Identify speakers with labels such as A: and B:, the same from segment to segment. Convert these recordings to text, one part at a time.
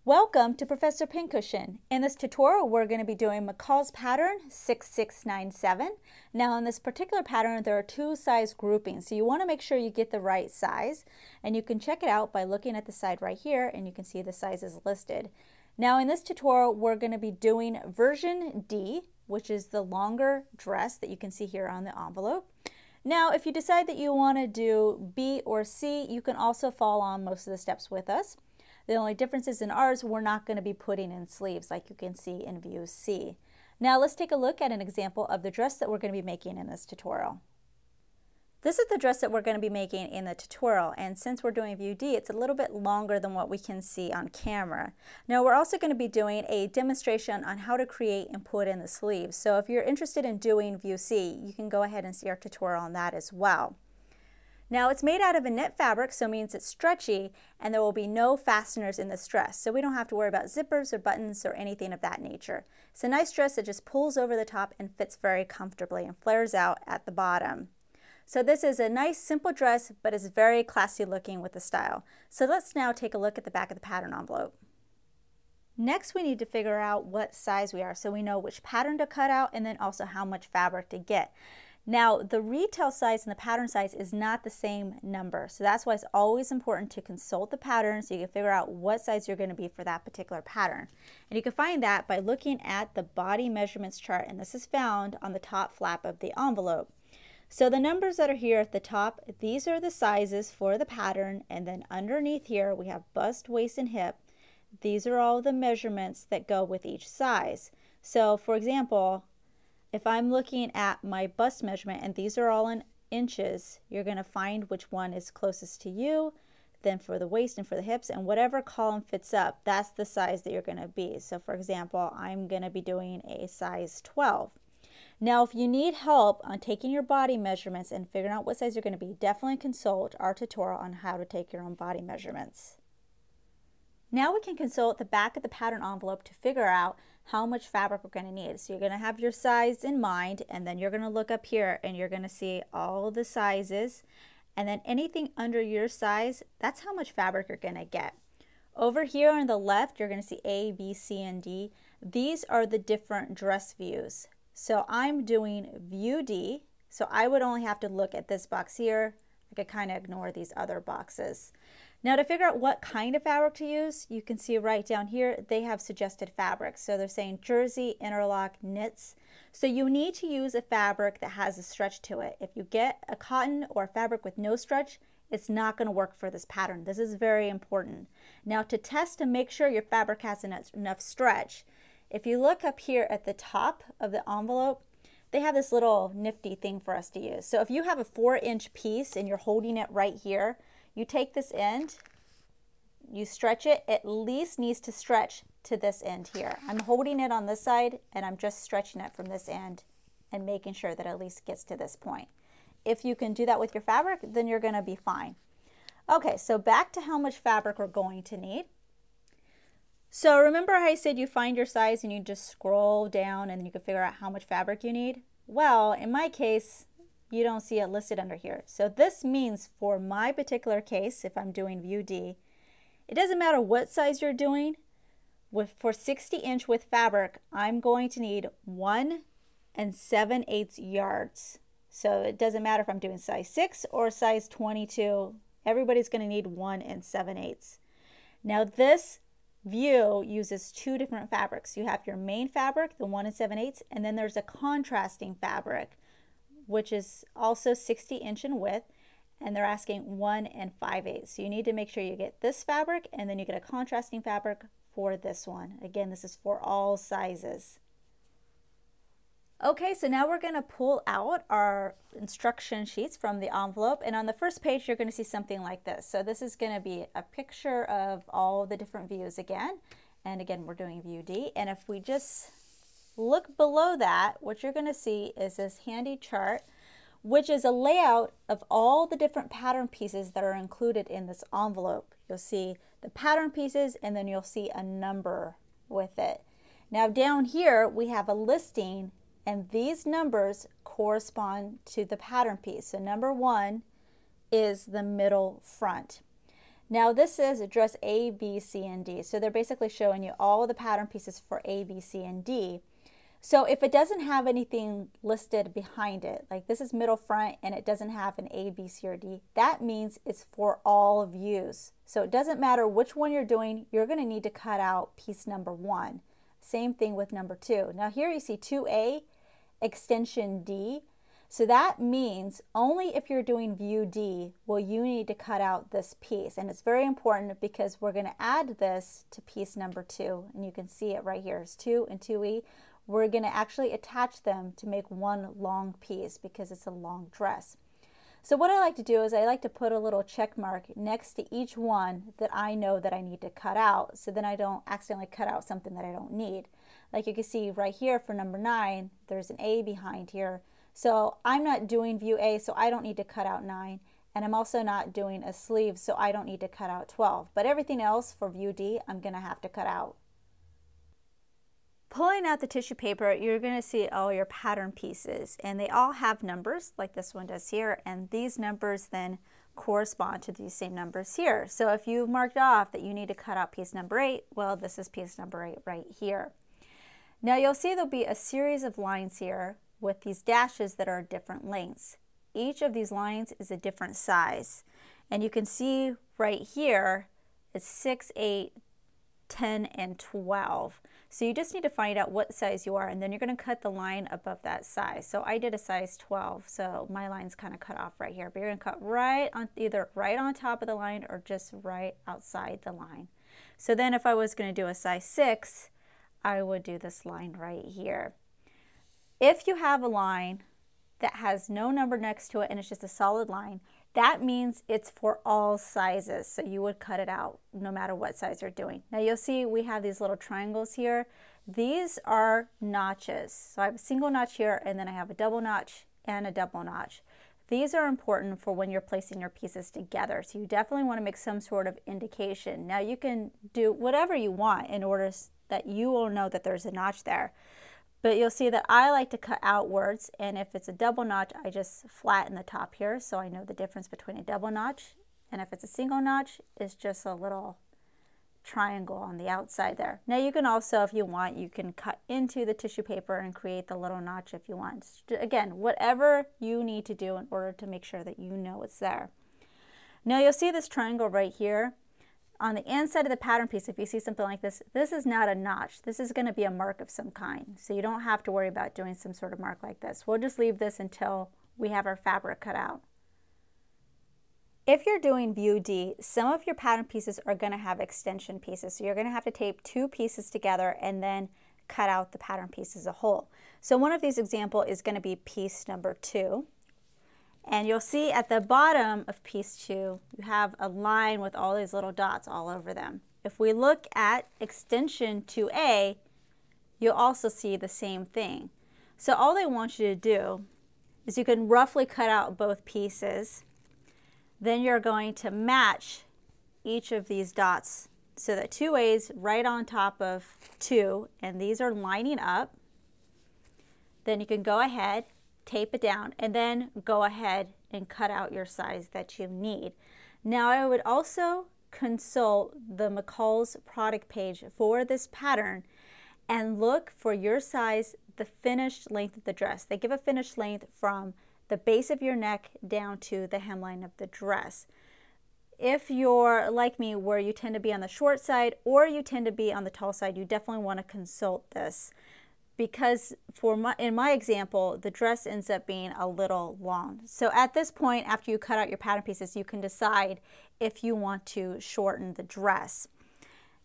A: Welcome to Professor Pincushion. In this tutorial, we're going to be doing McCall's pattern 6697. Now, in this particular pattern, there are two size groupings, so you want to make sure you get the right size, and you can check it out by looking at the side right here, and you can see the sizes listed. Now, in this tutorial, we're going to be doing version D, which is the longer dress that you can see here on the envelope. Now, if you decide that you want to do B or C, you can also follow on most of the steps with us. The only difference is in ours, we're not going to be putting in sleeves like you can see in view C. Now let's take a look at an example of the dress that we're going to be making in this tutorial. This is the dress that we're going to be making in the tutorial, and since we're doing view D, it's a little bit longer than what we can see on camera. Now we're also going to be doing a demonstration on how to create and put in the sleeves. So if you're interested in doing view C, you can go ahead and see our tutorial on that as well. Now it's made out of a knit fabric, so it means it's stretchy, and there will be no fasteners in this dress, so we don't have to worry about zippers or buttons or anything of that nature. It's a nice dress that just pulls over the top and fits very comfortably and flares out at the bottom. So this is a nice simple dress, but it's very classy looking with the style. So let's now take a look at the back of the pattern envelope. Next, we need to figure out what size we are, so we know which pattern to cut out and then also how much fabric to get. Now, the retail size and the pattern size is not the same number, so that's why it's always important to consult the pattern so you can figure out what size you're going to be for that particular pattern. And you can find that by looking at the body measurements chart, and this is found on the top flap of the envelope. So the numbers that are here at the top, these are the sizes for the pattern, and then underneath here we have bust, waist, and hip. These are all the measurements that go with each size. So for example, if I'm looking at my bust measurement, and these are all in inches, you're going to find which one is closest to you, then for the waist and for the hips, and whatever column fits up, that's the size that you're going to be. So for example, I'm going to be doing a size 12. Now, if you need help on taking your body measurements and figuring out what size you're going to be, definitely consult our tutorial on how to take your own body measurements. Now we can consult the back of the pattern envelope to figure out how much fabric we're going to need. So you're going to have your size in mind, and then you're going to look up here and you're going to see all the sizes, and then anything under your size, that's how much fabric you're going to get. Over here on the left, you're going to see A, B, C, and D. These are the different dress views. So I'm doing view D, so I would only have to look at this box here. I could kind of ignore these other boxes. Now to figure out what kind of fabric to use, you can see right down here they have suggested fabrics. So they're saying jersey, interlock, knits. So you need to use a fabric that has a stretch to it. If you get a cotton or a fabric with no stretch, it's not going to work for this pattern. This is very important. Now to test to make sure your fabric has enough stretch, if you look up here at the top of the envelope, they have this little nifty thing for us to use. So if you have a 4-inch piece and you're holding it right here, you take this end, you stretch it, at least needs to stretch to this end here. I'm holding it on this side and I'm just stretching it from this end and making sure that it at least gets to this point. If you can do that with your fabric, then you're going to be fine. Okay, so back to how much fabric we're going to need. So remember how I said you find your size and you just scroll down and you can figure out how much fabric you need? Well, in my case, you don't see it listed under here. So this means for my particular case, if I'm doing view D, it doesn't matter what size you're doing. For 60-inch with fabric, I'm going to need 1 7/8 yards. So it doesn't matter if I'm doing size 6 or size 22, everybody's going to need 1 7/8. Now this view uses two different fabrics. You have your main fabric, the 1 7/8, and then there's a contrasting fabric, which is also 60-inch in width, and they're asking 1 5/8. So you need to make sure you get this fabric, and then you get a contrasting fabric for this one. Again, this is for all sizes. Okay, so now we're going to pull out our instruction sheets from the envelope, and on the first page you're going to see something like this. So this is going to be a picture of all the different views again, and again we're doing view D, and if we just look below that, what you're going to see is this handy chart, which is a layout of all the different pattern pieces that are included in this envelope. You'll see the pattern pieces, and then you'll see a number with it. Now down here we have a listing, and these numbers correspond to the pattern piece. So number 1 is the middle front. Now this is dress A, B, C, and D. So they're basically showing you all the pattern pieces for A, B, C, and D. So if it doesn't have anything listed behind it, like this is middle front and it doesn't have an A, B, C, or D, that means it's for all views. So it doesn't matter which one you're doing, you're going to need to cut out piece number 1. Same thing with number 2. Now here you see 2A, extension D. So that means only if you're doing view D will you need to cut out this piece. And it's very important because we're going to add this to piece number 2. And you can see it right here. It's 2 and 2E. We're going to actually attach them to make one long piece because it's a long dress. So what I like to do is I like to put a little check mark next to each one that I know that I need to cut out, so then I don't accidentally cut out something that I don't need. Like you can see right here for number 9, there's an A behind here. So I'm not doing view A, so I don't need to cut out 9. And I'm also not doing a sleeve, so I don't need to cut out 12. But everything else for view D, I'm going to have to cut out. Pulling out the tissue paper, you're going to see all your pattern pieces, and they all have numbers like this one does here, and these numbers then correspond to these same numbers here. So if you've marked off that you need to cut out piece number 8, well, this is piece number 8 right here. Now you'll see there'll be a series of lines here with these dashes that are different lengths. Each of these lines is a different size, and you can see right here it's 6, 8, 10, and 12. So you just need to find out what size you are, and then you're going to cut the line above that size. So I did a size 12, so my line's kind of cut off right here. But you're going to cut right on, either right on top of the line or just right outside the line. So then if I was going to do a size 6, I would do this line right here. If you have a line that has no number next to it and it's just a solid line, that means it's for all sizes, so you would cut it out no matter what size you're doing. Now you'll see we have these little triangles here. These are notches. So I have a single notch here, and then I have a double notch and a double notch. These are important for when you're placing your pieces together, so you definitely want to make some sort of indication. Now you can do whatever you want in order that you will know that there's a notch there. But you'll see that I like to cut outwards, and if it's a double notch, I just flatten the top here so I know the difference between a double notch. And if it's a single notch, it's just a little triangle on the outside there. Now you can also, if you want, you can cut into the tissue paper and create the little notch if you want. Again, whatever you need to do in order to make sure that you know it's there. Now you'll see this triangle right here. On the inside of the pattern piece, if you see something like this, this is not a notch. This is going to be a mark of some kind. So you don't have to worry about doing some sort of mark like this. We'll just leave this until we have our fabric cut out. If you're doing view D, some of your pattern pieces are going to have extension pieces. So you're going to have to tape 2 pieces together and then cut out the pattern piece as a whole. So one of these examples is going to be piece number 2. And you'll see at the bottom of piece 2, you have a line with all these little dots all over them. If we look at extension 2A, you'll also see the same thing. So all they want you to do is you can roughly cut out both pieces. Then you're going to match each of these dots so that 2A is right on top of 2, and these are lining up. Then you can go ahead, tape it down, and then go ahead and cut out your size that you need. Now I would also consult the McCall's product page for this pattern and look for your size, the finished length of the dress. They give a finished length from the base of your neck down to the hemline of the dress. If you're like me where you tend to be on the short side or you tend to be on the tall side, you definitely want to consult this. Because in my example, the dress ends up being a little long. So at this point, after you cut out your pattern pieces, you can decide if you want to shorten the dress.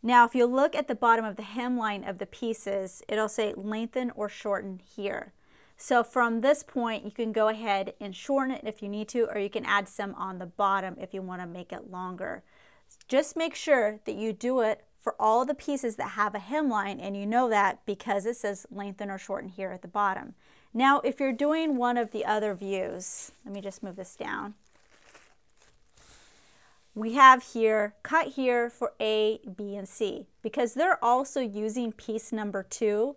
A: Now, if you look at the bottom of the hemline of the pieces, it'll say lengthen or shorten here. So from this point, you can go ahead and shorten it if you need to, or you can add some on the bottom if you want to make it longer. Just make sure that you do it for all the pieces that have a hemline, and you know that because it says lengthen or shorten here at the bottom. Now, if you're doing one of the other views, let me just move this down. We have here, cut here for A, B, and C, because they're also using piece number 2,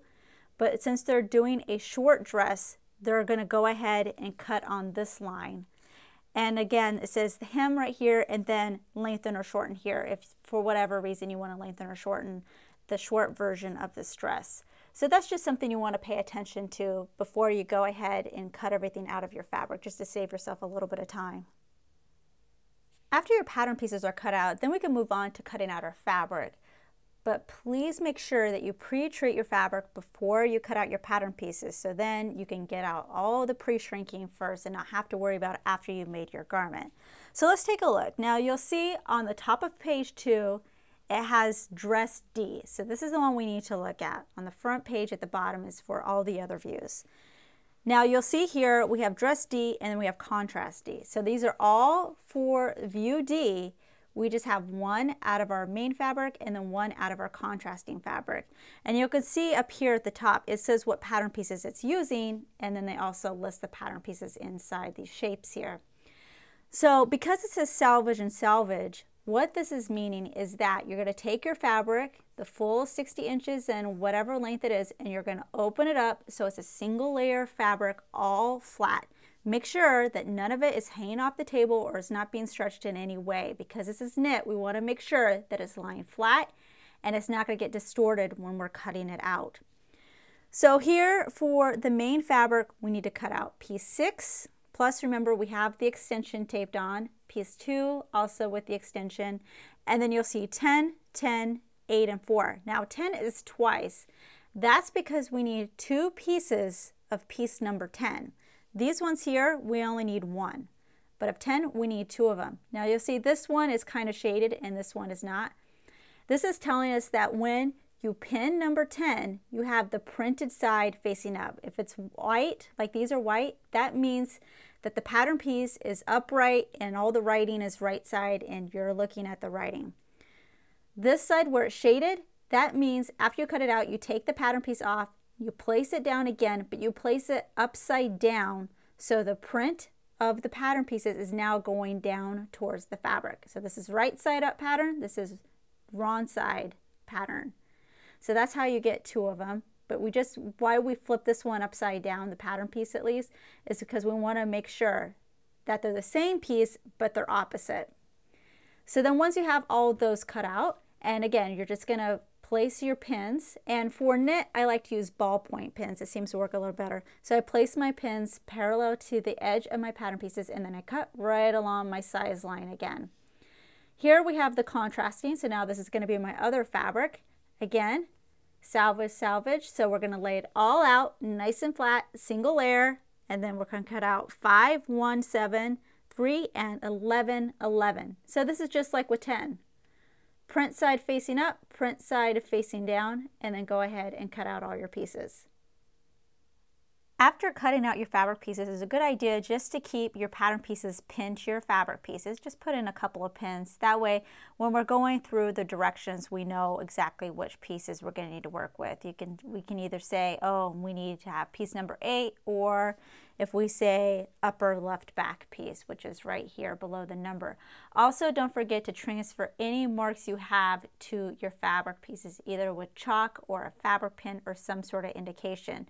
A: but since they're doing a short dress, they're going to go ahead and cut on this line. And again, it says the hem right here and then lengthen or shorten here if for whatever reason you want to lengthen or shorten the short version of this dress. So that's just something you want to pay attention to before you go ahead and cut everything out of your fabric, just to save yourself a little bit of time. After your pattern pieces are cut out, then we can move on to cutting out our fabric. But please make sure that you pre-treat your fabric before you cut out your pattern pieces, so then you can get out all the pre-shrinking first and not have to worry about it after you've made your garment. So let's take a look. Now you'll see on the top of page 2, it has dress D. So this is the one we need to look at. On the front page at the bottom is for all the other views. Now you'll see here we have dress D and then we have contrast D. So these are all for view D. We just have one out of our main fabric and then one out of our contrasting fabric. And you can see up here at the top, it says what pattern pieces it's using, and then they also list the pattern pieces inside these shapes here. So because it says salvage and salvage, what this is meaning is that you're going to take your fabric, the full 60 inches and whatever length it is, and you're going to open it up so it's a single layer fabric, all flat. Make sure that none of it is hanging off the table or is not being stretched in any way. Because this is knit, we want to make sure that it's lying flat and it's not going to get distorted when we're cutting it out. So here for the main fabric, we need to cut out piece 6, plus remember we have the extension taped on, piece 2 also with the extension, and then you'll see 10, 10, 8, and 4. Now 10 is twice. That's because we need 2 pieces of piece number 10. These ones here, we only need 1, but of 10, we need 2 of them. Now you'll see this one is kind of shaded and this one is not. This is telling us that when you pin number 10, you have the printed side facing up. If it's white, like these are white, that means that the pattern piece is upright and all the writing is right side and you're looking at the writing. This side where it's shaded, that means after you cut it out, you take the pattern piece off, you place it down again, but you place it upside down so the print of the pattern pieces is now going down towards the fabric. So this is right side up pattern, this is wrong side pattern. So that's how you get 2 of them. But why we flip this one upside down, the pattern piece at least, is because we want to make sure that they're the same piece, but they're opposite. So then once you have all of those cut out, and again, you're just going to place your pins, and for knit I like to use ballpoint pins. It seems to work a little better. So I place my pins parallel to the edge of my pattern pieces and then I cut right along my size line again. Here we have the contrasting, so now this is going to be my other fabric. Again, salvage, salvage, so we're going to lay it all out nice and flat, single layer, and then we're going to cut out 5, 1, 7, 3, and 11, 11. So this is just like with 10. Print side facing up, print side facing down, and then go ahead and cut out all your pieces. After cutting out your fabric pieces, it's a good idea just to keep your pattern pieces pinned to your fabric pieces. Just put in a couple of pins. That way, when we're going through the directions, we know exactly which pieces we're going to need to work with. We can either say, oh, we need to have piece number 8, or if we say upper left back piece, which is right here below the number. Also, don't forget to transfer any marks you have to your fabric pieces, either with chalk or a fabric pin or some sort of indication.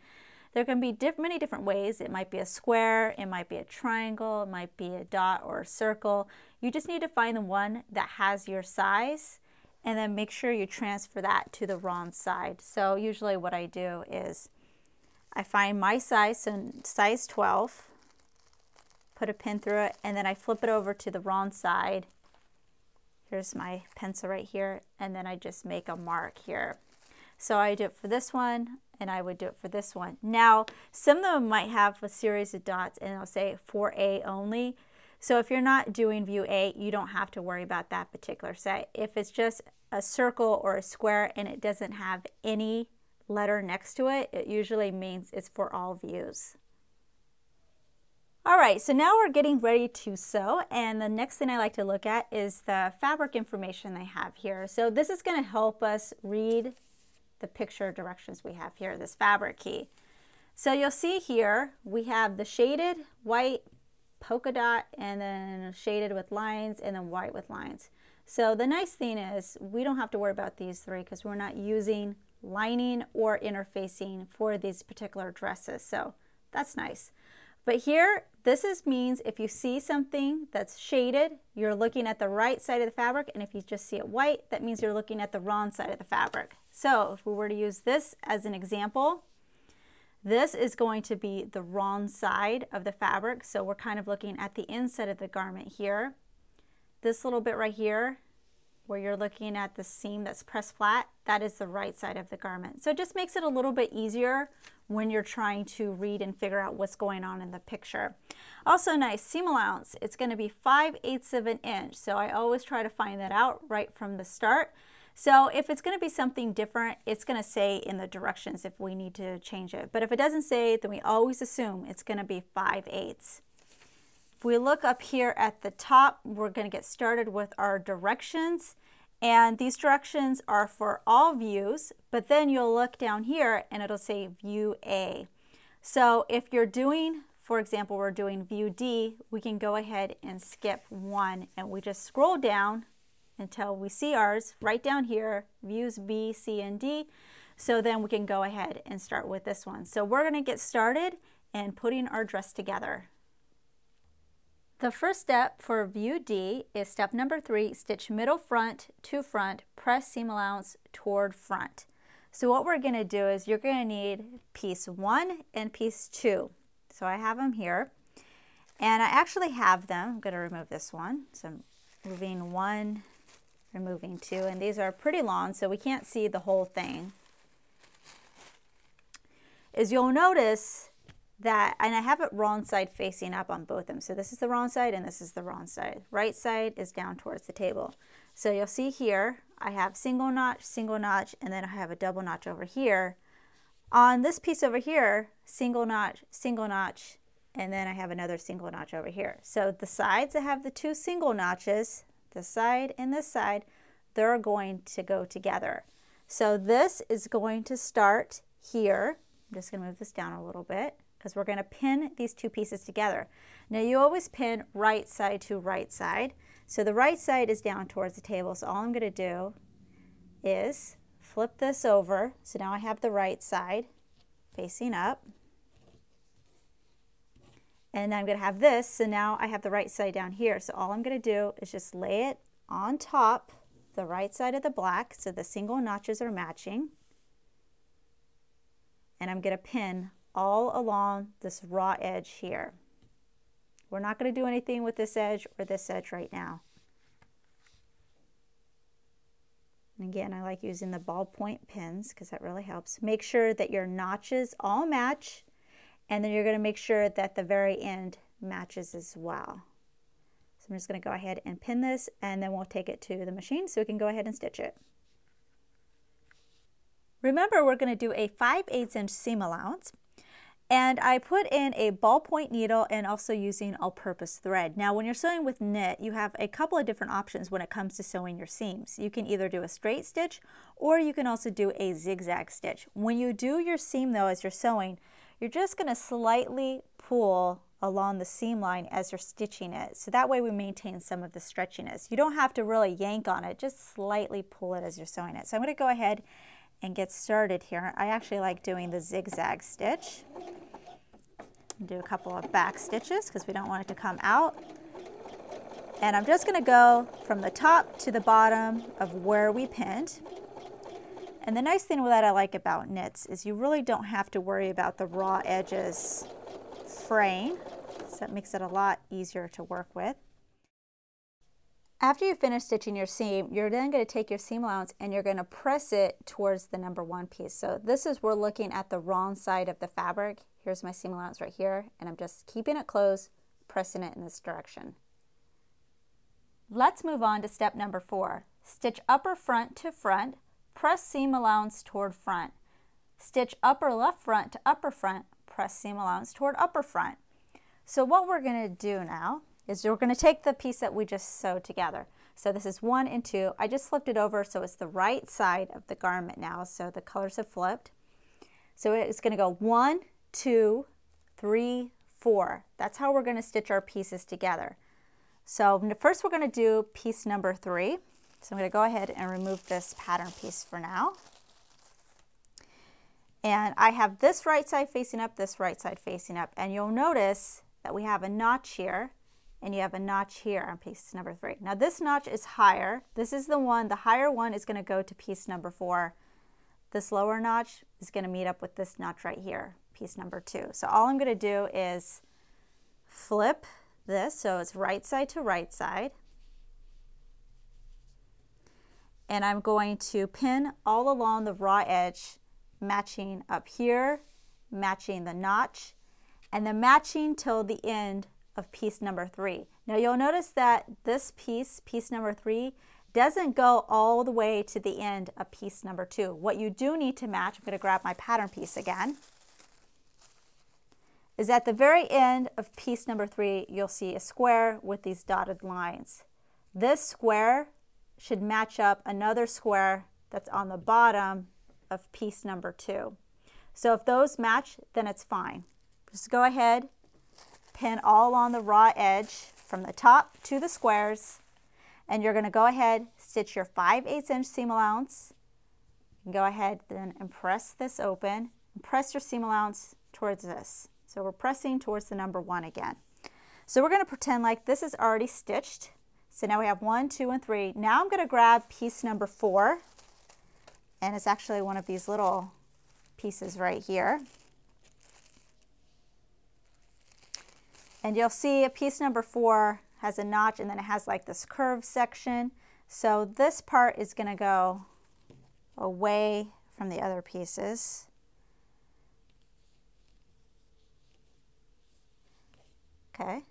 A: There can be many different ways. It might be a square, it might be a triangle, it might be a dot or a circle. You just need to find the one that has your size and then make sure you transfer that to the wrong side. So usually what I do is I find my size, so size 12, put a pin through it, and then I flip it over to the wrong side. Here's my pencil right here, and then I just make a mark here. So I do it for this one, and I would do it for this one. Now, some of them might have a series of dots, and I'll say for A only. So if you're not doing view A, you don't have to worry about that particular set. If it's just a circle or a square and it doesn't have any letter next to it, it usually means it's for all views. Alright, so now we're getting ready to sew, and the next thing I like to look at is the fabric information they have here. So this is going to help us read the picture directions we have here, this fabric key. So you'll see here we have the shaded, white, polka dot, and then shaded with lines, and then white with lines. So the nice thing is we don't have to worry about these 3 because we're not using lining or interfacing for these particular dresses. So that's nice. But here, means if you see something that's shaded, you're looking at the right side of the fabric, and if you just see it white, that means you're looking at the wrong side of the fabric. So if we were to use this as an example, this is going to be the wrong side of the fabric, so we're kind of looking at the inside of the garment here. This little bit right here, where you're looking at the seam that's pressed flat, that is the right side of the garment. So it just makes it a little bit easier when you're trying to read and figure out what's going on in the picture. Also nice, seam allowance, it's going to be 5/8 of an inch. So I always try to find that out right from the start. So if it's going to be something different, it's going to say in the directions if we need to change it. But if it doesn't say, then we always assume it's going to be 5/8. If we look up here at the top, we're going to get started with our directions. And these directions are for all views, but then you'll look down here and it'll say view A. So if you're doing, for example, we're doing view D, we can go ahead and skip 1 and we just scroll down until we see ours right down here, views B, C, and D. So then we can go ahead and start with this one. So we're going to get started and putting our dress together. The first step for view D is step number 3, stitch middle front to front, press seam allowance toward front. So what we're going to do is you're going to need piece 1 and piece 2. So I have them here, and I actually have them. I'm going to remove this one. So I'm moving 1, removing 2, and these are pretty long, so we can't see the whole thing. As you'll notice, that, and I have it wrong side facing up on both of them. So this is the wrong side and this is the wrong side. Right side is down towards the table. So you'll see here, I have single notch, and then I have a double notch over here. On this piece over here, single notch, and then I have another single notch over here. So the sides that have the 2 single notches, this side and this side, they're going to go together. So this is going to start here. I'm just going to move this down a little bit, because we're going to pin these 2 pieces together. Now you always pin right side to right side. So the right side is down towards the table. So all I'm going to do is flip this over. So now I have the right side facing up. And I'm going to have this. So now I have the right side down here. So all I'm going to do is just lay it on top, the right side of the black, so the single notches are matching. And I'm going to pin all along this raw edge here. We're not going to do anything with this edge or this edge right now. And again, I like using the ballpoint pins because that really helps. Make sure that your notches all match, and then you're going to make sure that the very end matches as well. So I'm just going to go ahead and pin this, and then we'll take it to the machine so we can go ahead and stitch it. Remember, we're going to do a 5/8 inch seam allowance. And I put in a ballpoint needle and also using all-purpose thread. Now when you're sewing with knit, you have a couple of different options when it comes to sewing your seams. You can either do a straight stitch, or you can also do a zigzag stitch. When you do your seam though, as you're sewing, you're just going to slightly pull along the seam line as you're stitching it. So that way we maintain some of the stretchiness. You don't have to really yank on it, just slightly pull it as you're sewing it. So I'm going to go ahead and get started here. I actually like doing the zigzag stitch. Do a couple of back stitches because we don't want it to come out. And I'm just going to go from the top to the bottom of where we pinned. And the nice thing that I like about knits is you really don't have to worry about the raw edges fraying. So that makes it a lot easier to work with. After you finish stitching your seam, you're then going to take your seam allowance and you're going to press it towards the number 1 piece. So this is, we're looking at the wrong side of the fabric. Here's my seam allowance right here, and I'm just keeping it closed, pressing it in this direction. Let's move on to step number 4. Stitch upper front to front, press seam allowance toward front. Stitch upper left front to upper front, press seam allowance toward upper front. So what we're going to do now is we're going to take the piece that we just sewed together. So this is 1 and 2. I just flipped it over so it's the right side of the garment now, so the colors have flipped. So it's going to go 1, 2, 3, 4. That's how we're going to stitch our pieces together. So first we're going to do piece number 3. So I'm going to go ahead and remove this pattern piece for now. And I have this right side facing up, this right side facing up, and you'll notice that we have a notch here and you have a notch here on piece number 3. Now this notch is higher. This is the one, the higher one is going to go to piece number 4. This lower notch is going to meet up with this notch right here, piece number 2. So all I'm going to do is flip this so it's right side to right side. And I'm going to pin all along the raw edge, matching up here, matching the notch, and then matching till the end of piece number 3. Now you'll notice that this piece, piece number 3, doesn't go all the way to the end of piece number 2. What you do need to match, I'm going to grab my pattern piece again, is at the very end of piece number 3, you'll see a square with these dotted lines. This square should match up another square that's on the bottom of piece number 2. So if those match, then it's fine. Just go ahead, pin all on the raw edge from the top to the squares, and you're going to go ahead, stitch your 5/8 inch seam allowance, and go ahead then and press this open, and press your seam allowance towards this. So we're pressing towards the number 1 again. So we're going to pretend like this is already stitched. So now we have 1, 2, and 3. Now I'm going to grab piece number 4, and it's actually one of these little pieces right here. And you'll see a piece number 4 has a notch and then it has like this curved section. So this part is going to go away from the other pieces. Okay,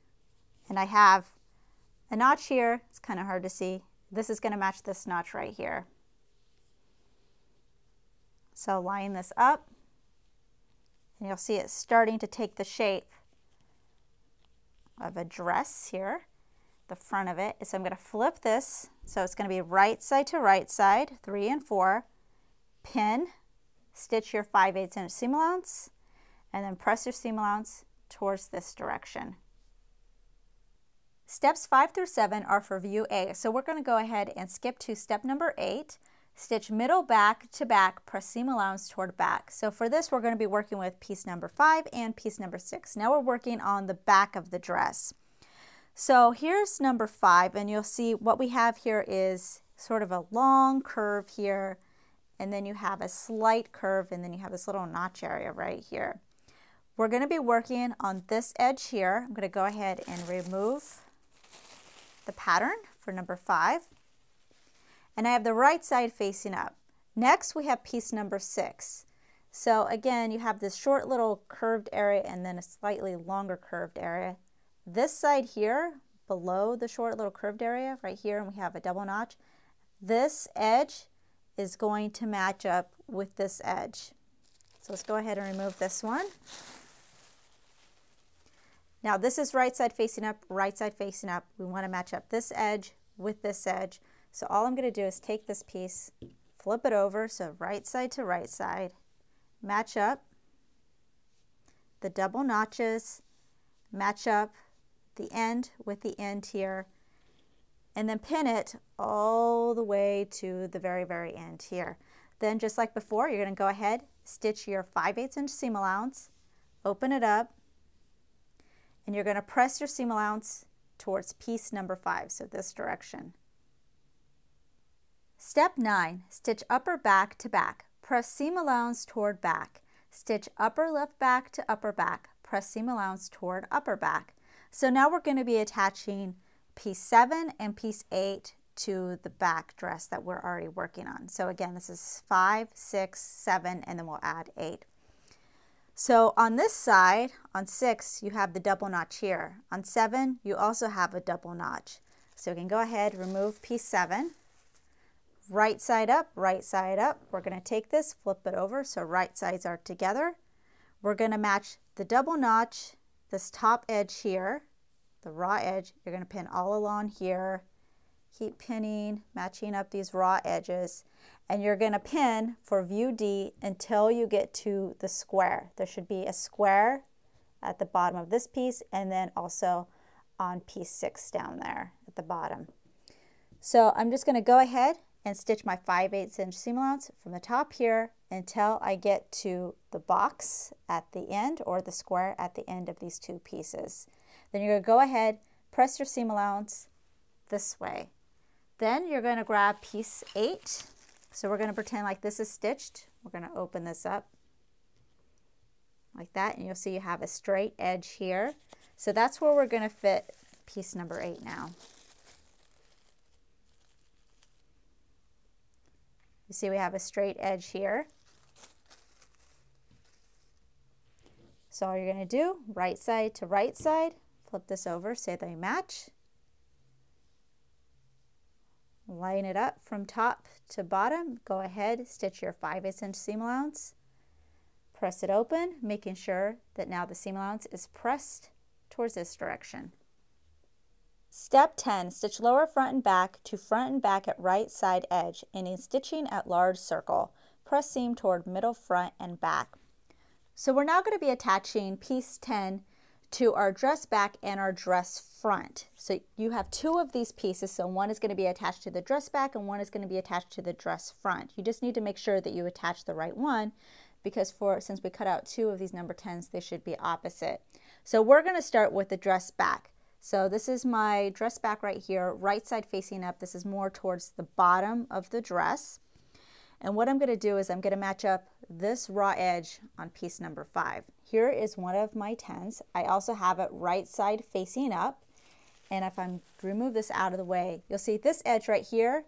A: and I have a notch here. It's kind of hard to see. This is going to match this notch right here. So line this up, and you'll see it's starting to take the shape of a dress here, the front of it. So I'm going to flip this, so it's going to be right side to right side, 3 and 4, pin, stitch your 5/8 inch seam allowance, and then press your seam allowance towards this direction. Steps 5 through 7 are for view A, so we're going to go ahead and skip to step number 8. Stitch middle back to back, press seam allowance toward back. So for this we're going to be working with piece number 5 and piece number 6. Now we're working on the back of the dress. So here's number 5, and you'll see what we have here is sort of a long curve here, and then you have a slight curve, and then you have this little notch area right here. We're going to be working on this edge here. I'm going to go ahead and remove the pattern for number 5. And I have the right side facing up. Next we have piece number 6. So again, you have this short little curved area and then a slightly longer curved area. This side here, below the short little curved area, right here, and we have a double notch. This edge is going to match up with this edge. So let's go ahead and remove this one. Now this is right side facing up, right side facing up. We want to match up this edge with this edge. So all I'm going to do is take this piece, flip it over, so right side to right side, match up the double notches, match up the end with the end here, and then pin it all the way to the very, very end here. Then just like before, you're going to go ahead, stitch your 5/8 inch seam allowance, open it up, and you're going to press your seam allowance towards piece number 5, so this direction. Step 9, stitch upper back to back. Press seam allowance toward back. Stitch upper left back to upper back. Press seam allowance toward upper back. So now we're going to be attaching piece 7 and piece 8 to the back dress that we're already working on. So again, this is 5, 6, 7, and then we'll add 8. So on this side, on 6, you have the double notch here. On 7, you also have a double notch. So we can go ahead, remove piece 7. Right side up, right side up. We're going to take this, flip it over so right sides are together. We're going to match the double notch, this top edge here, the raw edge. You're going to pin all along here. Keep pinning, matching up these raw edges. And you're going to pin for view D until you get to the square. There should be a square at the bottom of this piece and then also on piece 6 down there at the bottom. So I'm just going to go ahead and stitch my 5/8 inch seam allowance from the top here until I get to the box at the end or the square at the end of these 2 pieces. Then you're going to go ahead, press your seam allowance this way. Then you're going to grab piece 8. So we're going to pretend like this is stitched. We're going to open this up like that, and you'll see you have a straight edge here. So that's where we're going to fit piece number 8 now. You see we have a straight edge here. So all you're going to do, right side to right side, flip this over, say they match. Line it up from top to bottom. Go ahead, stitch your 5/8 inch seam allowance. Press it open, making sure that now the seam allowance is pressed towards this direction. Step 10, stitch lower front and back to front and back at right side edge, ending stitching at large circle. Press seam toward middle front and back. So we're now going to be attaching piece 10 to our dress back and our dress front. So you have 2 of these pieces, so one is going to be attached to the dress back and one is going to be attached to the dress front. You just need to make sure that you attach the right one, because since we cut out 2 of these number 10s, they should be opposite. So we're going to start with the dress back. So this is my dress back right here, right side facing up. This is more towards the bottom of the dress. And what I'm going to do is I'm going to match up this raw edge on piece number 5. Here is one of my 10s. I also have it right side facing up. And if I remove this out of the way, you'll see this edge right here,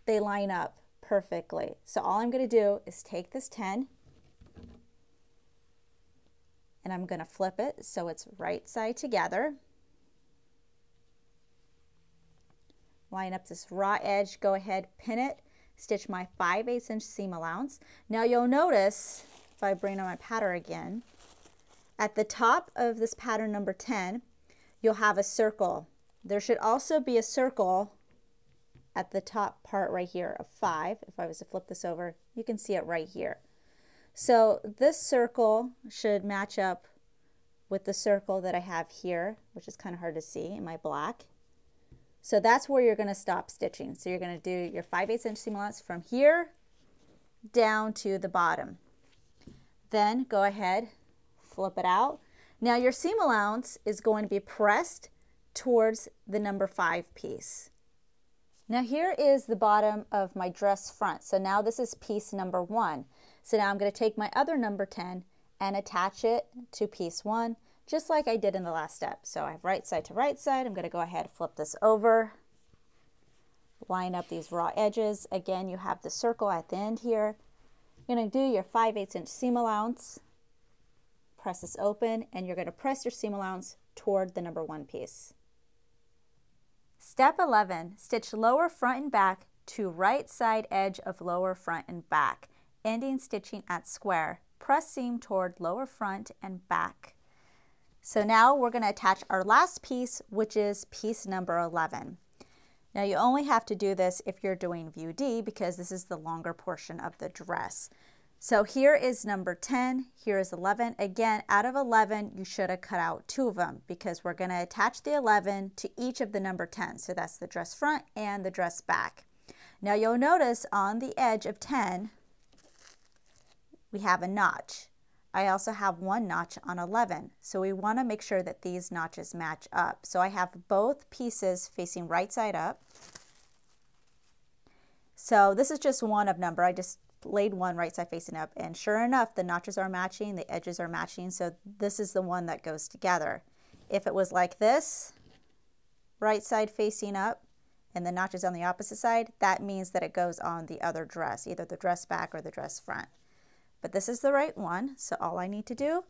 A: they line up perfectly. So all I'm going to do is take this 10 and I'm going to flip it so it's right side together. Line up this raw edge, go ahead, pin it, stitch my 5/8 inch seam allowance. Now you'll notice, if I bring on my pattern again, at the top of this pattern number 10, you'll have a circle. There should also be a circle at the top part right here of 5. If I was to flip this over, you can see it right here. So this circle should match up with the circle that I have here, which is kind of hard to see in my black. So that's where you're going to stop stitching. So you're going to do your 5/8 inch seam allowance from here down to the bottom. Then go ahead, flip it out. Now your seam allowance is going to be pressed towards the number 5 piece. Now here is the bottom of my dress front. So now this is piece number 1. So now I'm going to take my other number 10 and attach it to piece 1, just like I did in the last step. So I have right side to right side. I'm going to go ahead and flip this over. Line up these raw edges. Again, you have the circle at the end here. You're going to do your 5/8 inch seam allowance. Press this open, and you're going to press your seam allowance toward the number 1 piece. Step 11, stitch lower front and back to right side edge of lower front and back, ending stitching at square. Press seam toward lower front and back. So now we're going to attach our last piece, which is piece number 11. Now you only have to do this if you're doing view D, because this is the longer portion of the dress. So here is number 10, here is 11. Again, out of 11, you should have cut out 2 of them, because we're going to attach the 11 to each of the number 10. So that's the dress front and the dress back. Now you'll notice on the edge of 10, we have a notch. I also have 1 notch on 11. So we want to make sure that these notches match up. So I have both pieces facing right side up. So this is just one of number. I just laid one right side facing up, and sure enough, the notches are matching, the edges are matching, so this is the one that goes together. If it was like this, right side facing up, and the notches on the opposite side, that means that it goes on the other dress, either the dress back or the dress front. But this is the right one, so all I need to do,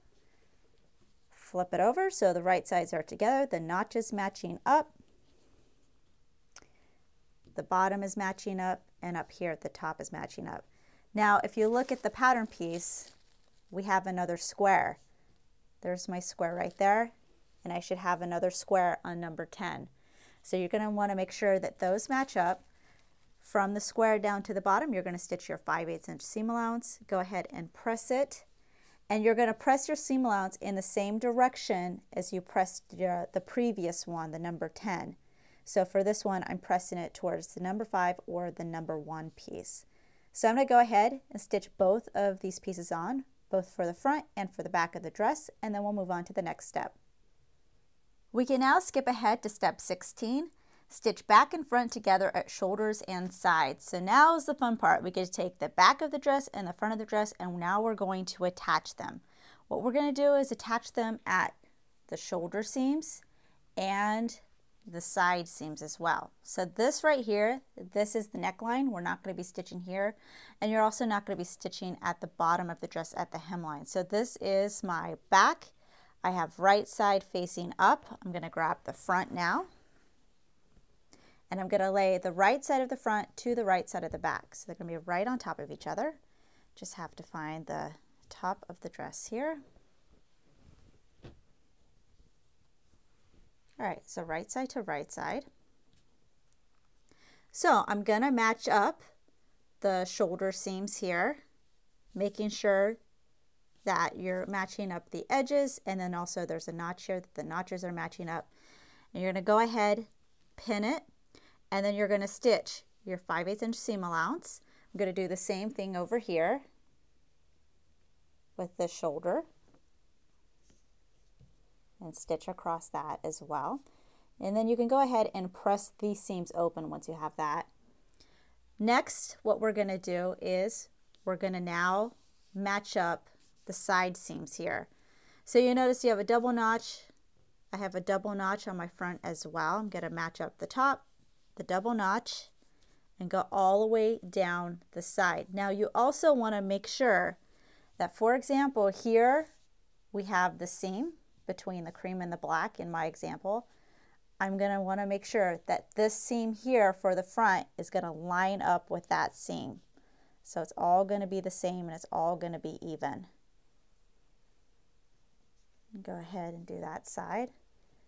A: flip it over so the right sides are together, the notches matching up, the bottom is matching up, and up here at the top is matching up. Now, if you look at the pattern piece, we have another square. There's my square right there, and I should have another square on number 10. So you're going to want to make sure that those match up. From the square down to the bottom, you're going to stitch your 5/8 inch seam allowance. Go ahead and press it, and you're going to press your seam allowance in the same direction as you pressed the previous one, the number 10. So for this one, I'm pressing it towards the number 5 or the number 1 piece. So I'm going to go ahead and stitch both of these pieces on, both for the front and for the back of the dress, and then we'll move on to the next step. We can now skip ahead to step 16. Stitch back and front together at shoulders and sides. So now is the fun part. We get to take the back of the dress and the front of the dress, and now we're going to attach them. What we're going to do is attach them at the shoulder seams and the side seams as well. So this right here, this is the neckline. We're not going to be stitching here, and you're also not going to be stitching at the bottom of the dress at the hemline. So this is my back. I have right side facing up. I'm going to grab the front now, and I'm going to lay the right side of the front to the right side of the back. So they're going to be right on top of each other. Just have to find the top of the dress here. All right, so right side to right side. So I'm going to match up the shoulder seams here, making sure that you're matching up the edges, and then also there's a notch here that the notches are matching up. And you're going to go ahead, pin it, and then you're going to stitch your 5/8 inch seam allowance. I'm going to do the same thing over here with the shoulder and stitch across that as well. And then you can go ahead and press these seams open once you have that. Next, what we're going to do is we're going to now match up the side seams here. So you notice you have a double notch. I have a double notch on my front as well. I'm going to match up the top, the double notch, and go all the way down the side. Now you also want to make sure that, for example, here we have the seam between the cream and the black in my example. I'm going to want to make sure that this seam here for the front is going to line up with that seam. So it's all going to be the same and it's all going to be even. Go ahead and do that side.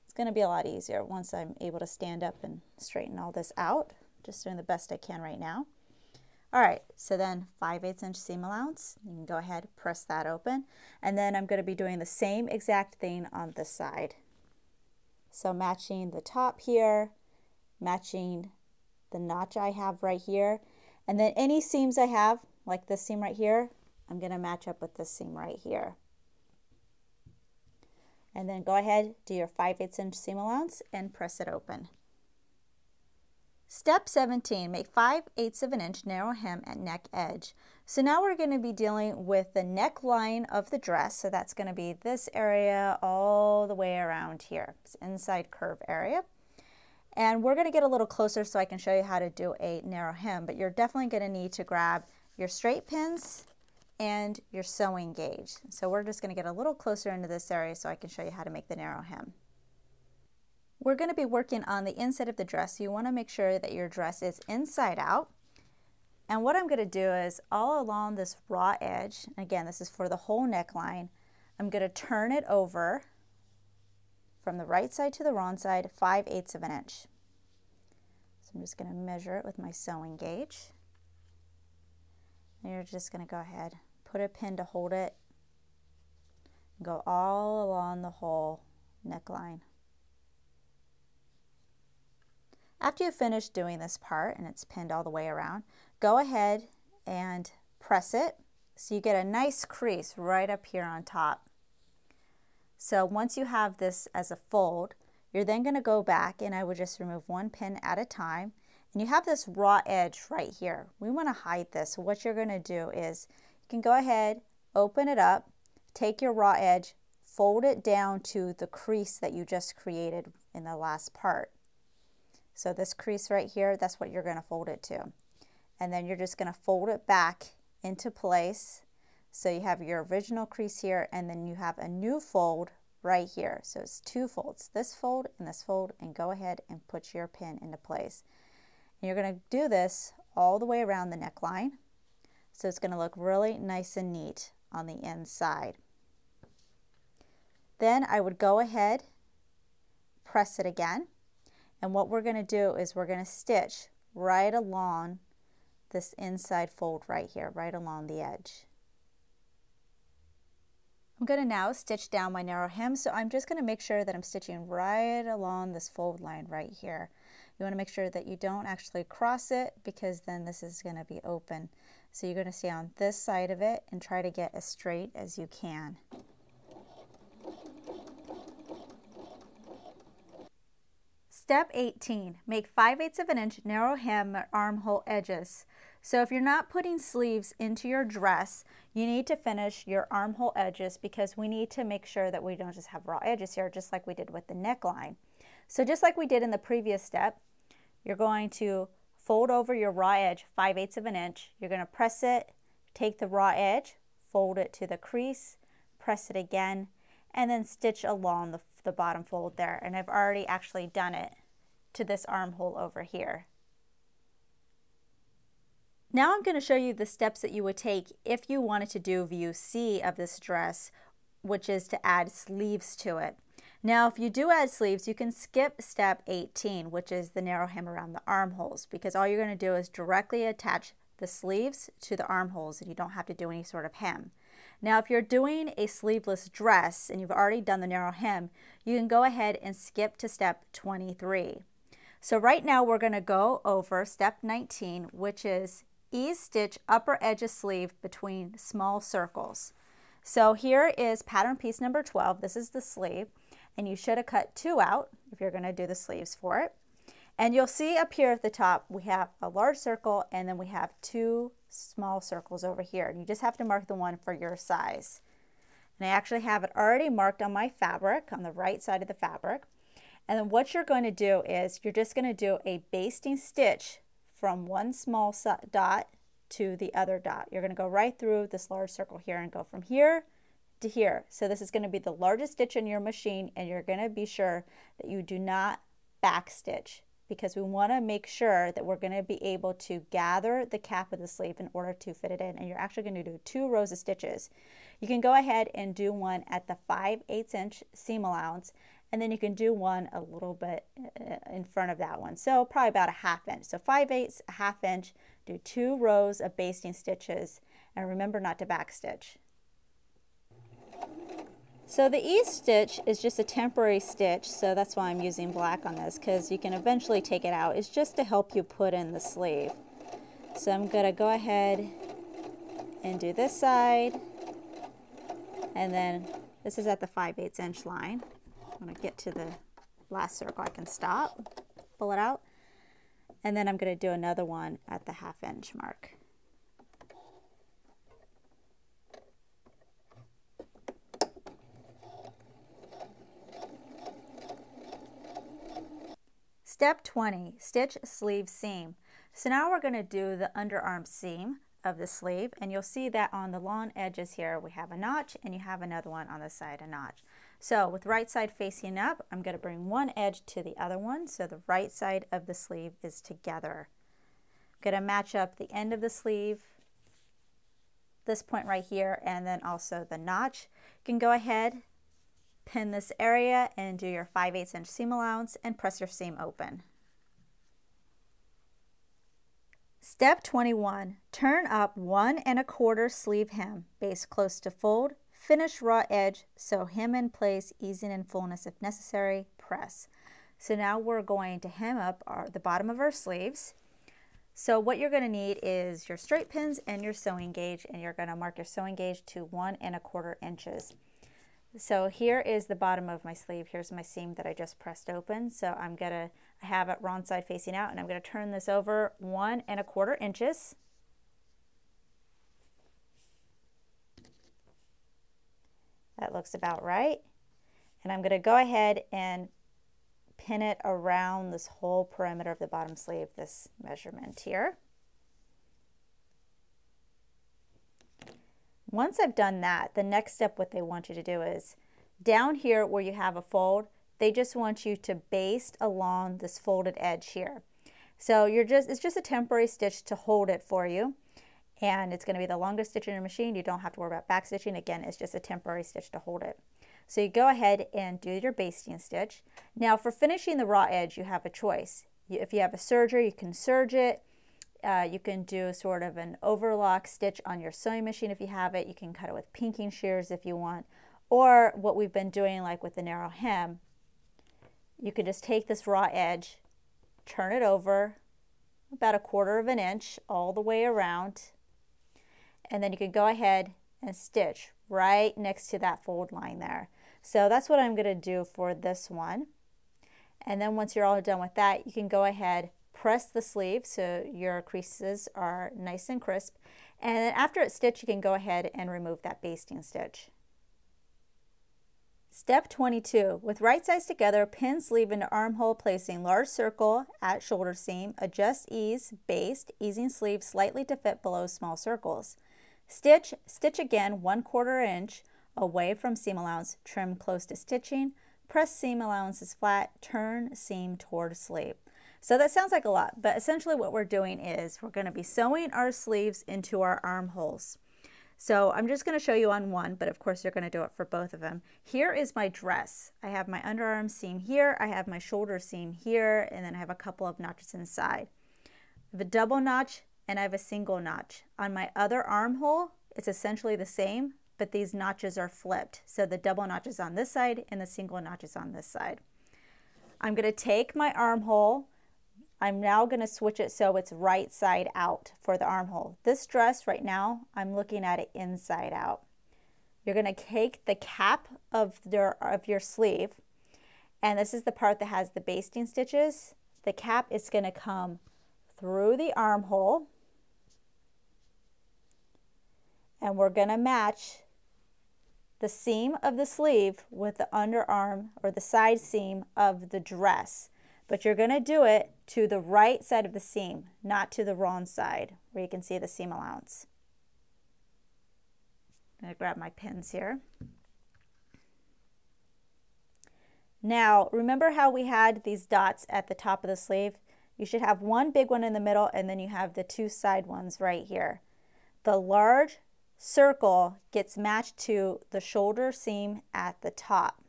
A: It's going to be a lot easier once I'm able to stand up and straighten all this out. Just doing the best I can right now. All right, so then 5/8 inch seam allowance. You can go ahead, press that open, and then I'm going to be doing the same exact thing on this side. So matching the top here, matching the notch I have right here, and then any seams I have, like this seam right here, I'm going to match up with this seam right here. And then go ahead, do your 5/8 inch seam allowance and press it open. Step 17, make 5/8 of an inch narrow hem at neck edge. So now we're going to be dealing with the neckline of the dress. So that's going to be this area all the way around here. It's inside curve area. And we're going to get a little closer so I can show you how to do a narrow hem, but you're definitely going to need to grab your straight pins and your sewing gauge. So we're just going to get a little closer into this area so I can show you how to make the narrow hem. We're going to be working on the inside of the dress, so you want to make sure that your dress is inside out. And what I'm going to do is all along this raw edge, again this is for the whole neckline, I'm going to turn it over from the right side to the wrong side 5/8 of an inch. So I'm just going to measure it with my sewing gauge. And you're just going to go ahead, put a pin to hold it, and go all along the whole neckline. After you finish doing this part and it's pinned all the way around, go ahead and press it so you get a nice crease right up here on top. So once you have this as a fold, you're then going to go back, and I would just remove one pin at a time, and you have this raw edge right here. We want to hide this. So what you're going to do is you can go ahead, open it up, take your raw edge, fold it down to the crease that you just created in the last part. So this crease right here, that's what you're going to fold it to. And then you're just going to fold it back into place. So you have your original crease here, and then you have a new fold right here. So it's two folds, this fold, and go ahead and put your pin into place. And you're going to do this all the way around the neckline. So it's going to look really nice and neat on the inside. Then I would go ahead, press it again. And what we're going to do is we're going to stitch right along this inside fold right here, right along the edge. I'm going to now stitch down my narrow hem, so I'm just going to make sure that I'm stitching right along this fold line right here. You want to make sure that you don't actually cross it, because then this is going to be open. So you're going to stay on this side of it and try to get as straight as you can. Step 18, make 5/8 of an inch narrow hem at armhole edges. So if you're not putting sleeves into your dress, you need to finish your armhole edges because we need to make sure that we don't just have raw edges here, just like we did with the neckline. So just like we did in the previous step, you're going to fold over your raw edge 5/8 of an inch. You're going to press it, take the raw edge, fold it to the crease, press it again, and then stitch along the bottom fold there. And I've already actually done it to this armhole over here. Now I'm going to show you the steps that you would take if you wanted to do view C of this dress, which is to add sleeves to it. Now if you do add sleeves, you can skip step 18, which is the narrow hem around the armholes, because all you're going to do is directly attach the sleeves to the armholes and you don't have to do any sort of hem. Now if you're doing a sleeveless dress and you've already done the narrow hem, you can go ahead and skip to step 23. So right now we're going to go over step 19, which is ease stitch upper edge of sleeve between small circles. So here is pattern piece number 12. This is the sleeve, and you should have cut 2 out if you're going to do the sleeves for it. And you'll see up here at the top we have a large circle and then we have 2 small circles over here. And you just have to mark the one for your size. And I actually have it already marked on my fabric, on the right side of the fabric. And then what you're going to do is you're just going to do a basting stitch from one small dot to the other dot. You're going to go right through this large circle here and go from here to here. So this is going to be the largest stitch in your machine, and you're going to be sure that you do not back stitch, because we want to make sure that we're going to be able to gather the cap of the sleeve in order to fit it in. And you're actually going to do 2 rows of stitches. You can go ahead and do one at the 5/8 inch seam allowance, and then you can do one a little bit in front of that one. So probably about a 1/2 inch. So 5/8, a 1/2 inch, do 2 rows of basting stitches, and remember not to back stitch. So the ease stitch is just a temporary stitch, so that's why I'm using black on this, because you can eventually take it out. It's just to help you put in the sleeve. So I'm going to go ahead and do this side, and then this is at the 5/8 inch line. When I get to the last circle, I can stop, pull it out, and then I'm going to do another one at the 1/2 inch mark. Step 20, stitch sleeve seam. So now we're going to do the underarm seam of the sleeve, and you'll see that on the long edges here we have a notch, and you have another one on the side, a notch. So with right side facing up, I'm going to bring one edge to the other one, so the right side of the sleeve is together. I'm going to match up the end of the sleeve, this point right here, and then also the notch. You can go ahead, pin this area, and do your 5/8 inch seam allowance and press your seam open. Step 21, turn up 1 1/4 sleeve hem, base close to fold, finish raw edge, sew hem in place, easing in fullness if necessary, press. So now we're going to hem up the bottom of our sleeves. So what you're going to need is your straight pins and your sewing gauge, and you're going to mark your sewing gauge to 1 1/4 inches. So here is the bottom of my sleeve. Here's my seam that I just pressed open. So I have it wrong side facing out, and I'm going to turn this over 1 1/4 inches. That looks about right. And I'm going to go ahead and pin it around this whole perimeter of the bottom sleeve, this measurement here. Once I've done that, the next step, what they want you to do is down here where you have a fold, they just want you to baste along this folded edge here. So it's just a temporary stitch to hold it for you, and it's going to be the longest stitch in your machine. You don't have to worry about back stitching. Again, it's just a temporary stitch to hold it. So you go ahead and do your basting stitch. Now for finishing the raw edge, you have a choice. If you have a serger, you can serge it. You can do sort of an overlock stitch on your sewing machine if you have it. You can cut it with pinking shears if you want. Or what we've been doing, like with the narrow hem, you can just take this raw edge, turn it over about 1/4 inch all the way around, and then you can go ahead and stitch right next to that fold line there. So that's what I'm going to do for this one. And then once you're all done with that, you can go ahead, press the sleeve so your creases are nice and crisp. And then after it's stitched, you can go ahead and remove that basting stitch. Step 22. With right sides together, pin sleeve into armhole, placing large circle at shoulder seam. Adjust ease, baste, easing sleeve slightly to fit below small circles. Stitch again 1/4 inch away from seam allowance. Trim close to stitching. Press seam allowances flat. Turn seam toward sleeve. So that sounds like a lot, but essentially what we're doing is we're going to be sewing our sleeves into our armholes. So I'm just going to show you on one, but of course you're going to do it for both of them. Here is my dress. I have my underarm seam here, I have my shoulder seam here, and then I have a couple of notches inside. I have a double notch and I have a single notch. On my other armhole, it's essentially the same, but these notches are flipped. So the double notch is on this side and the single notch is on this side. I'm going to take my armhole. I'm now going to switch it so it's right side out for the armhole. This dress right now, I'm looking at it inside out. You're going to take the cap of your sleeve, and this is the part that has the basting stitches. The cap is going to come through the armhole, and we're going to match the seam of the sleeve with the underarm or the side seam of the dress. But you're going to do it to the right side of the seam, not to the wrong side where you can see the seam allowance. I'm going to grab my pins here. Now, remember how we had these dots at the top of the sleeve? You should have one big one in the middle, and then you have the two side ones right here. The large circle gets matched to the shoulder seam at the top.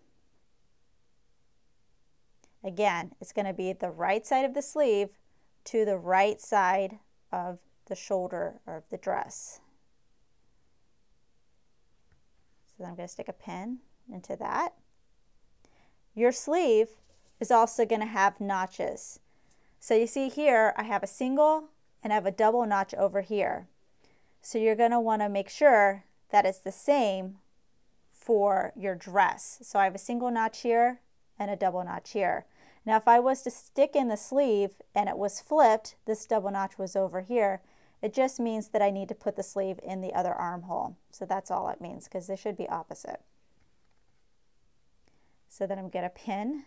A: Again, it's going to be the right side of the sleeve to the right side of the shoulder of the dress. So then I'm going to stick a pin into that. Your sleeve is also going to have notches. So you see here, I have a single and I have a double notch over here. So you're going to want to make sure that it's the same for your dress. So I have a single notch here and a double notch here. Now if I was to stick in the sleeve and it was flipped, this double notch was over here, it just means that I need to put the sleeve in the other armhole. So that's all it means, because they should be opposite. So then I'm going to pin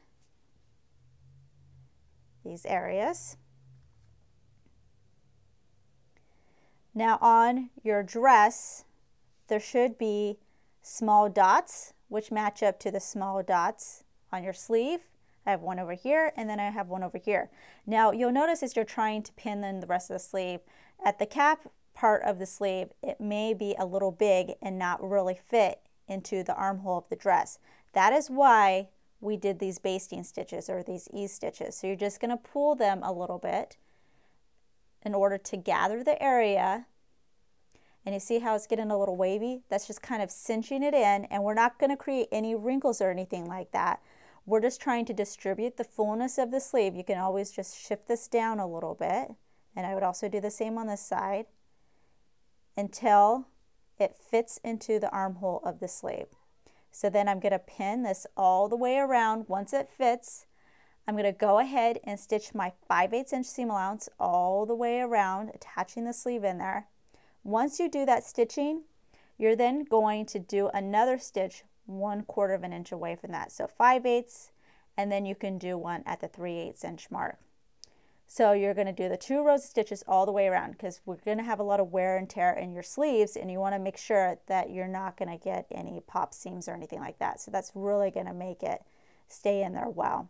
A: these areas. Now on your dress, there should be small dots which match up to the small dots on your sleeve. I have one over here, and then I have one over here. Now you'll notice as you're trying to pin in the rest of the sleeve, at the cap part of the sleeve, it may be a little big and not really fit into the armhole of the dress. That is why we did these basting stitches or these ease stitches. So you're just going to pull them a little bit in order to gather the area. And you see how it's getting a little wavy? That's just kind of cinching it in, and we're not going to create any wrinkles or anything like that. We're just trying to distribute the fullness of the sleeve. You can always just shift this down a little bit, and I would also do the same on this side until it fits into the armhole of the sleeve. So then I'm going to pin this all the way around. Once it fits, I'm going to go ahead and stitch my 5/8 inch seam allowance all the way around, attaching the sleeve in there. Once you do that stitching, you're then going to do another stitch 1/4 of an inch away from that. So 5/8, and then you can do one at the 3/8 inch mark. So you're going to do the 2 rows of stitches all the way around, because we're going to have a lot of wear and tear in your sleeves, and you want to make sure that you're not going to get any pop seams or anything like that. So that's really going to make it stay in there well.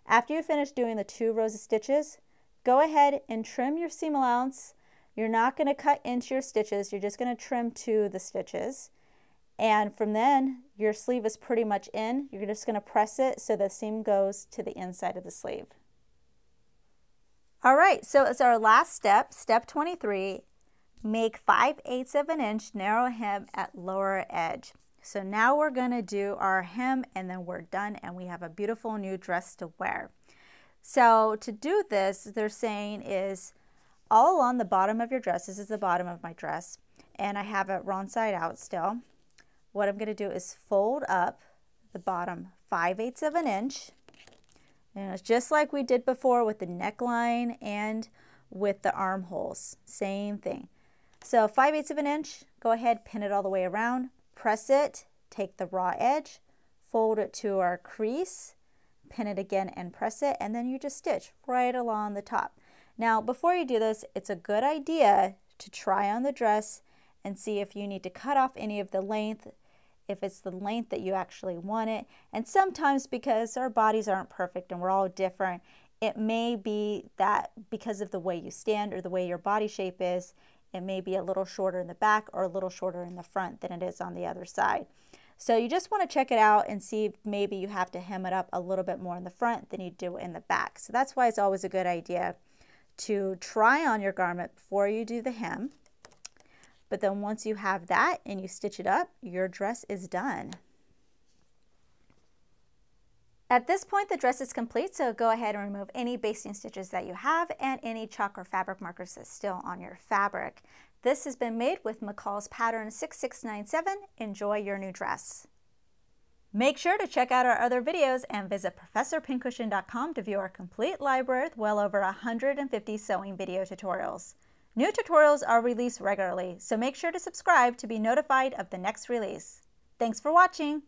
A: After you finish doing the 2 rows of stitches, go ahead and trim your seam allowance. You're not going to cut into your stitches, you're just going to trim to the stitches. And from then, your sleeve is pretty much in. You're just going to press it so the seam goes to the inside of the sleeve. All right, so it's our last step, step 23. Make 5/8 of an inch narrow hem at lower edge. So now we're going to do our hem, and then we're done, and we have a beautiful new dress to wear. So to do this, they're saying is all along the bottom of your dress. This is the bottom of my dress, and I have it wrong side out still. What I'm going to do is fold up the bottom 5/8 of an inch, And it's just like we did before with the neckline and with the armholes, same thing. So 5/8 of an inch, go ahead, pin it all the way around, press it, take the raw edge, fold it to our crease, pin it again and press it, and then you just stitch right along the top. Now, before you do this, it's a good idea to try on the dress and see if you need to cut off any of the length, if it's the length that you actually want it. And sometimes, because our bodies aren't perfect and we're all different, it may be that because of the way you stand or the way your body shape is, it may be a little shorter in the back or a little shorter in the front than it is on the other side. So you just want to check it out and see if maybe you have to hem it up a little bit more in the front than you do in the back. So that's why it's always a good idea to try on your garment before you do the hem. But then once you have that and you stitch it up, your dress is done. At this point, the dress is complete, so go ahead and remove any basting stitches that you have and any chalk or fabric markers that's still on your fabric. This has been made with McCall's pattern 6697. Enjoy your new dress. Make sure to check out our other videos and visit ProfessorPincushion.com to view our complete library with well over 150 sewing video tutorials. New tutorials are released regularly, so make sure to subscribe to be notified of the next release. Thanks for watching!